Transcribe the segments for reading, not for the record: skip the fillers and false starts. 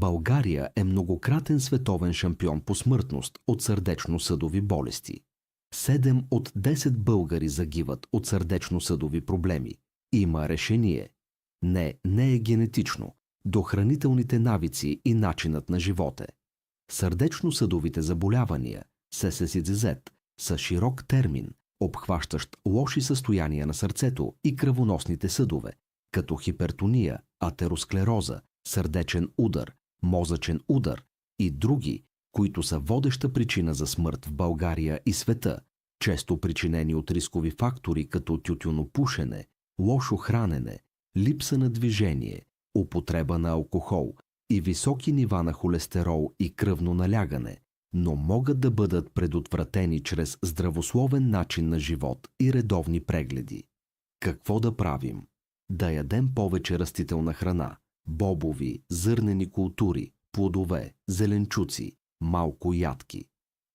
България е многократен световен шампион по смъртност от сърдечно-съдови болести. 7 от 10 българи загиват от сърдечно-съдови проблеми. Има решение. Не е генетично. До хранителните навици и начинът на живота. Сърдечно-съдовите заболявания, ССИЗ, са широк термин, обхващащ лоши състояния на сърцето и кръвоносните съдове, като хипертония, атеросклероза, сърдечен удар, мозъчен удар и други, които са водеща причина за смърт в България и света, често причинени от рискови фактори като тютюнопушене, лошо хранене, липса на движение, употреба на алкохол и високи нива на холестерол и кръвно налягане, но могат да бъдат предотвратени чрез здравословен начин на живот и редовни прегледи. Какво да правим? Да ядем повече растителна храна, бобови, зърнени култури, плодове, зеленчуци, малко ядки.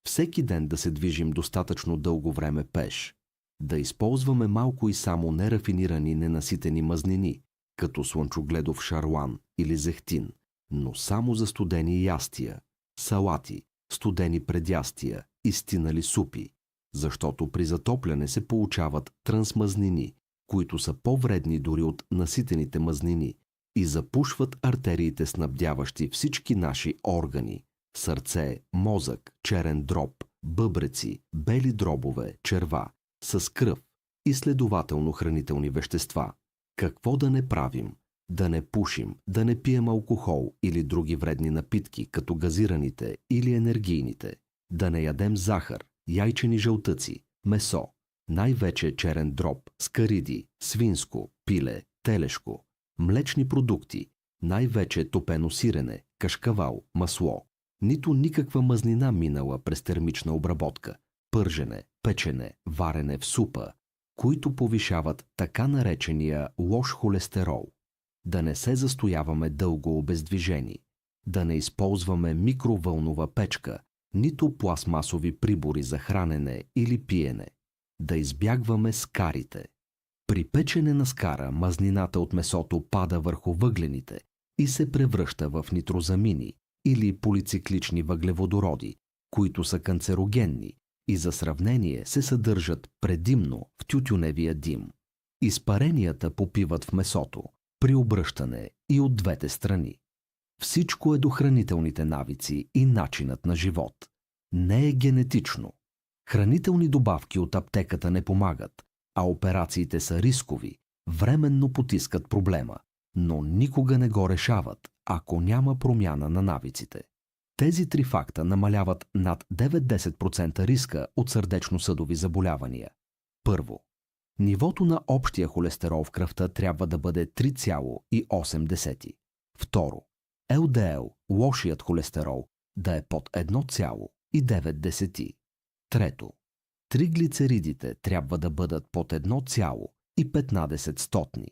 Всеки ден да се движим достатъчно дълго време пеш. Да използваме малко и само нерафинирани ненаситени мазнини, като слънчогледов шарлан или зехтин, но само за студени ястия, салати, студени предястия и стинали супи, защото при затопляне се получават трансмазнини, които са по-вредни дори от наситените мазнини и запушват артериите, снабдяващи всички наши органи – сърце, мозък, черен дроб, бъбреци, бели дробове, черва, с кръв и следователно хранителни вещества. Какво да не правим? Да не пушим, да не пием алкохол или други вредни напитки, като газираните или енергийните, да не ядем захар, яйчени жълтъци, месо, най-вече черен дроб, скариди, свинско, пиле, телешко, млечни продукти, най-вече топено сирене, кашкавал, масло, нито никаква мазнина минала през термична обработка, пържене, печене, варене в супа, които повишават така наречения лош холестерол. Да не се застояваме дълго обездвижени, да не използваме микровълнова печка, нито пластмасови прибори за хранене или пиене, да избягваме скарите. При печене на скара мазнината от месото пада върху въглените и се превръща в нитрозамини или полициклични въглеводороди, които са канцерогенни и за сравнение се съдържат предимно в тютюневия дим. Изпаренията попиват в месото при обръщане и от двете страни. Всичко е до хранителните навици и начинът на живот. Не е генетично. Хранителни добавки от аптеката не помагат, а операциите са рискови, временно потискат проблема, но никога не го решават, ако няма промяна на навиците. Тези три факта намаляват над 9-10% риска от сърдечно-съдови заболявания. Първо, нивото на общия холестерол в кръвта трябва да бъде 3,8. Второ, ЛДЛ, лошият холестерол, да е под 1,9. Трето, триглицеридите трябва да бъдат под 1,15.